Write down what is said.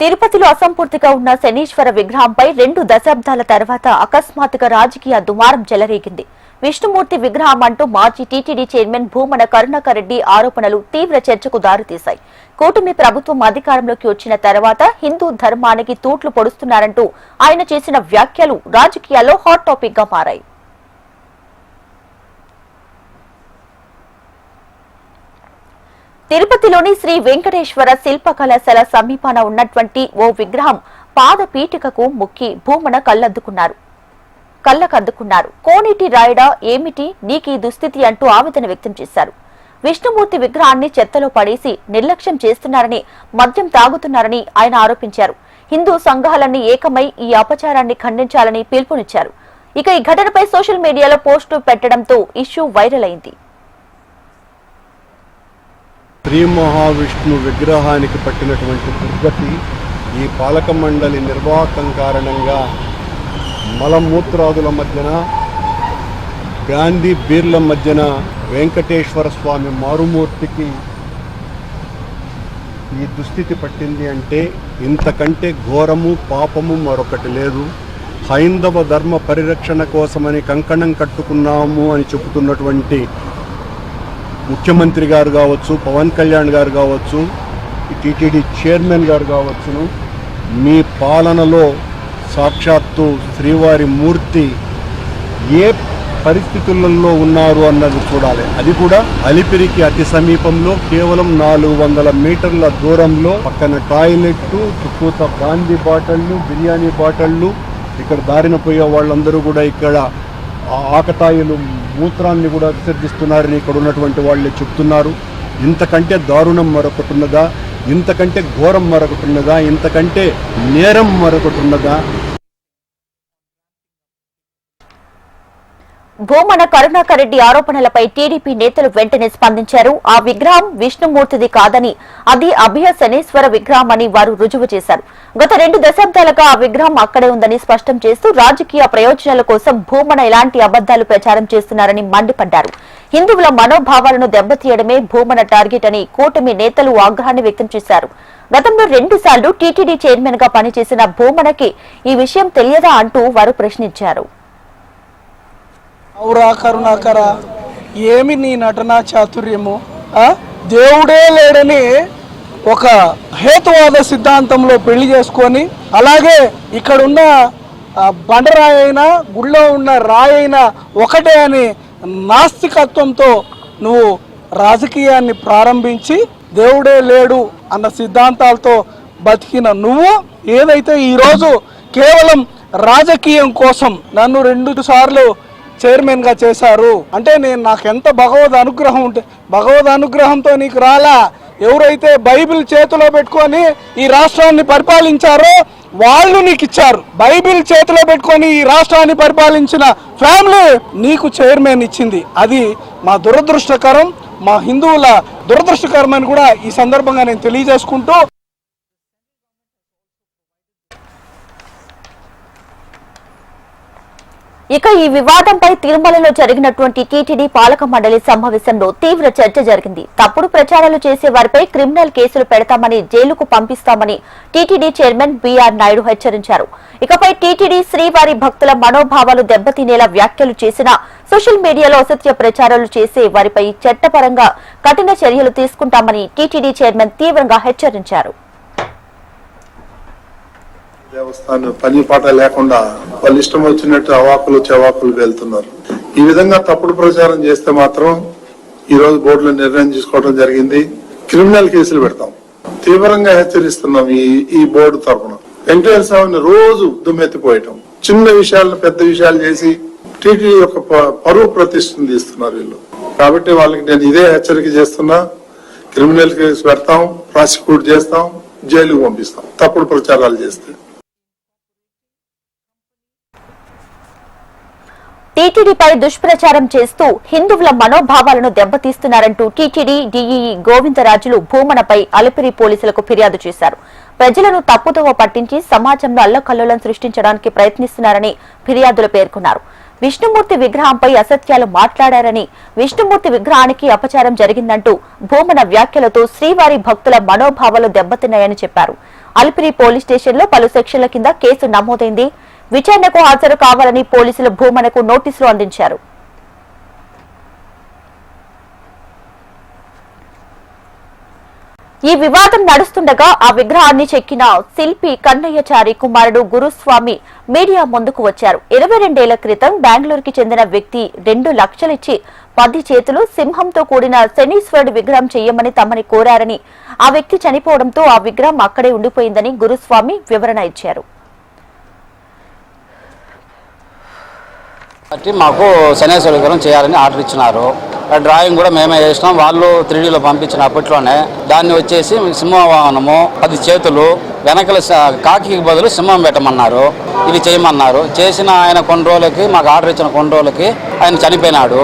తిరుపతిలో అసంపూర్తిగా ఉన్న శనీశ్వర విగ్రహంపై 2 దశాబ్దాల తర్వాత అకస్మాత్తుగా రాజకీయ దుమారం చెలరేగింది. విష్ణుమూర్తి విగ్రహం అంటూ మాజీ టీటీడీ చైర్మన్ భూమన కరుణాకర్ రెడ్డి ఆరోపణలు తీవ్ర చర్చకు దారితీశాయి. కూటమి ప్రభుత్వం అధికారంలోకి వచ్చిన తర్వాత హిందూ ధర్మానికి తూట్లు పొడుస్తున్నారంటూ ఆయన చేసిన వ్యాఖ్యలు రాజకీయాల్లో హాట్ టాపిక్ గా మారాయి. తిరుపతిలోని శ్రీ వెంకటేశ్వర శిల్ప కళాశాల సమీపాన ఉన్నటువంటి ఓ విగ్రహం పాదపీఠికకు ముక్కి భూమన కళ్ళకద్దుకున్నారు. కోనేటి రాయడా ఏమిటి నీకీ దుస్థితి అంటూ ఆవేదన వ్యక్తం చేశారు. విష్ణుమూర్తి విగ్రహాన్ని చెత్తలో పడేసి నిర్లక్ష్యం చేస్తున్నారని, మద్యం తాగుతున్నారని ఆయన ఆరోపించారు. హిందూ సంఘాలన్నీ ఏకమై ఈ అపచారాన్ని ఖండించాలని పిలుపునిచ్చారు. ఇక ఈ ఘటనపై సోషల్ మీడియాలో పోస్టు పెట్టడంతో ఇష్యూ వైరల్ అయింది. శ్రీ మహావిష్ణు విగ్రహానికి పట్టినటువంటి దుర్గతి ఈ పాలక మండలి నిర్వాహకం కారణంగా మలమూత్రాదుల మధ్యన, గాంధీ బీర్ల మధ్యన వెంకటేశ్వర స్వామి మారుమూర్తికి ఈ దుస్థితి పట్టింది అంటే ఇంతకంటే ఘోరము పాపము మరొకటి లేదు. హైందవ ధర్మ పరిరక్షణ కోసమని కంకణం కట్టుకున్నాము అని చెబుతున్నటువంటి ముఖ్యమంత్రి గారు కావచ్చు, పవన్ కళ్యాణ్ గారు కావచ్చు, టీటీడీ చైర్మన్ గారు కావచ్చును, మీ పాలనలో సాక్షాత్తు శ్రీవారి మూర్తి ఏ పరిస్థితులలో ఉన్నారు అన్నది చూడాలి. అది కూడా అలిపిరికి అతి సమీపంలో కేవలం 400 మీటర్ల దూరంలో పక్కన టాయిలెట్, చుట్టూత గాంధీ బాటళ్ళు, బిర్యానీ బాటళ్ళు, ఇక్కడ దారిన పోయే వాళ్ళందరూ కూడా ఇక్కడ ఆకతాయిలు మూత్రాన్ని కూడా విసర్జిస్తున్నారని ఇక్కడ ఉన్నటువంటి వాళ్ళే చెప్తున్నారు. ఇంతకంటే దారుణం మరొకటి ఉన్నదా? ఇంతకంటే ఘోరం మరొకటి ఉన్నదా? ఇంతకంటే నేరం మరొకటి ఉన్నదా? భూమన కరుణాకర్ రెడ్డి ఆరోపణలపై టీడీపీ నేతలు వెంటనే స్పందించారు. ఆ విగ్రహం విష్ణుమూర్తిది కాదని, అది అభయ శనీశ్వర విగ్రహం అని వారు రుజువు చేశారు. గత 2 దశాబ్దాలుగా ఆ విగ్రహం అక్కడే ఉందని స్పష్టం చేస్తూ రాజకీయ ప్రయోజనాల కోసం భూమన ఎలాంటి అబద్దాలు ప్రచారం చేస్తున్నారని మండిపడ్డారు. హిందువుల మనోభావాలను దెబ్బతీయడమే భూమన టార్గెట్ అని కూటమి నేతలు ఆగ్రహాన్ని వ్యక్తం చేశారు. గతంలో 2 సార్లు టీటీడీ చైర్మన్ గా పనిచేసిన భూమనకి ఈ విషయం తెలియదా అంటూ వారు ప్రశ్నించారు. ఔరా కరుణాకర, ఏమి నీ నటనా చాతుర్యము? దేవుడే లేడని ఒక హేతువాద సిద్ధాంతంలో పెళ్లి చేసుకొని, అలాగే ఇక్కడున్న బండరాయి అయినా గుళ్ళో ఉన్న రాయి అయినా ఒకటే అని నాస్తికత్వంతో నువ్వు రాజకీయాన్ని ప్రారంభించి దేవుడే లేడు అన్న సిద్ధాంతాలతో బతికిన నువ్వు ఏదైతే ఈరోజు కేవలం రాజకీయం కోసం నన్ను 2 సార్లు చైర్మన్గా చేశారు అంటే నాకు ఎంత భగవద్ అనుగ్రహం ఉంటే, భగవద్ అనుగ్రహంతో నీకు రాలా. ఎవరైతే బైబిల్ చేతిలో పెట్టుకొని ఈ రాష్ట్రాన్ని పరిపాలించారో వాళ్ళు నీకు ఇచ్చారు. బైబిల్ చేతిలో పెట్టుకొని ఈ రాష్ట్రాన్ని పరిపాలించిన ఫ్యామిలీ నీకు చైర్మన్ ఇచ్చింది. అది మా దురదృష్టకరం, మా హిందువుల దురదృష్టకరం అని కూడా ఈ సందర్భంగా నేను తెలియజేసుకుంటూ, ఇక ఈ వివాదంపై తిరుమలలో జరిగినటువంటి టీటీడీ పాలక మండలి సమావేశంలో తీవ్ర చర్చ జరిగింది. తప్పుడు ప్రచారాలు చేసే వారిపై క్రిమినల్ కేసులు పెడతామని, జైలుకు పంపిస్తామని టీటీడీ చైర్మన్ బీఆర్ నాయుడు హెచ్చరించారు. ఇకపై టీటీడీ శ్రీవారి భక్తుల మనోభావాలు దెబ్బతినేలా వ్యాఖ్యలు చేసినా, సోషల్ మీడియాలో అసత్య ప్రచారాలు చేసే వారిపై చట్టపరంగా కఠిన చర్యలు తీసుకుంటామని టీటీడీ చైర్మన్ తీవ్రంగా హెచ్చరించారు. దేవస్థానం పని పాట లేకుండా వాళ్ళు ఇష్టం వచ్చినట్టు అవాకులు చెవాకులు వెళ్తున్నారు. ఈ విధంగా తప్పుడు ప్రచారం చేస్తే మాత్రం ఈ రోజు బోర్డులో నిర్ణయం తీసుకోవడం జరిగింది. క్రిమినల్ కేసులు పెడతాం. తీవ్రంగా హెచ్చరిస్తున్నాం. ఈ బోర్డు తరఫున వెంకటేశ్వర స్వామిని రోజు దుమ్మెత్తిపోయటం, చిన్న విషయాలను పెద్ద విషయాలు చేసి టీటీడీ యొక్క పరువు ప్రతిష్టను తీస్తున్నారు వీళ్ళు. కాబట్టి వాళ్ళకి నేను ఇదే హెచ్చరిక చేస్తున్నా. క్రిమినల్ కేసు పెడతాం, ప్రాసిక్యూట్ చేస్తాం, జైలుకు పంపిస్తాం తప్పుడు ప్రచారాలు చేస్తే. టీటీడీపై దుష్ప్రచారం చేస్తూ హిందువుల మనోభావాలను దెబ్బతీస్తున్నారంటూ టీటీడీ డీఈఈ గోవిందరాజులు భూమనపై అలిపిరి పోలీసులకు ఫిర్యాదు చేశారు. ప్రజలను తప్పుదోవ పట్టించి సమాజంలో అల్లకల్లోలం సృష్టించడానికి ప్రయత్నిస్తున్నారని ఫిర్యాదులు పేర్కొన్నారు. విష్ణుమూర్తి విగ్రహంపై అసత్యాలు మాట్లాడారని, విష్ణుమూర్తి విగ్రహానికి అపచారం జరిగిందంటూ భూమన వ్యాఖ్యలతో శ్రీవారి భక్తుల మనోభావాలు దెబ్బతిన్నాయని చెప్పారు. అలిపిరి పోలీస్ స్టేషన్లో పలు సెక్షన్ల కింద కేసు నమోదైంది. విచారణకు హాజరు కావాలని పోలీసులు భూమనకు నోటీసులు అందించారు. ఈ వివాదం నడుస్తుండగా ఆ విగ్రహాన్ని చెక్కిన శిల్పి కన్నయ్యచారి కుమారుడు గురుస్వామి మీడియా ముందుకు వచ్చారు. 22 ఏళ్ల క్రితం బెంగళూరుకి చెందిన వ్యక్తి 2 లక్షలిచ్చి 10 చేతులు సింహంతో కూడిన శనీశ్వరుడి విగ్రహం చేయమని తమని కోరారని, ఆ వ్యక్తి చనిపోవడంతో ఆ విగ్రహం అక్కడే ఉండిపోయిందని గురుస్వామి వివరణ ఇచ్చారు. మాకు శనేశ్వర విగ్రహం చేయాలని ఆర్డర్ ఇచ్చినారు. డ్రాయింగ్ కూడా మేమే చేసినాం. వాళ్ళు 3Dలో పంపించిన అప్పట్లోనే దాన్ని వచ్చేసి సింహవాహనము 10 చేతులు వెనకల కాకి బదులు సింహం పెట్టమన్నారు. ఇవి చేయమన్నారు. చేసిన ఆయన కొన్ని రోజులకి, మాకు ఆర్డర్ ఇచ్చిన కొన్ని రోజులకి ఆయన చనిపోయినాడు.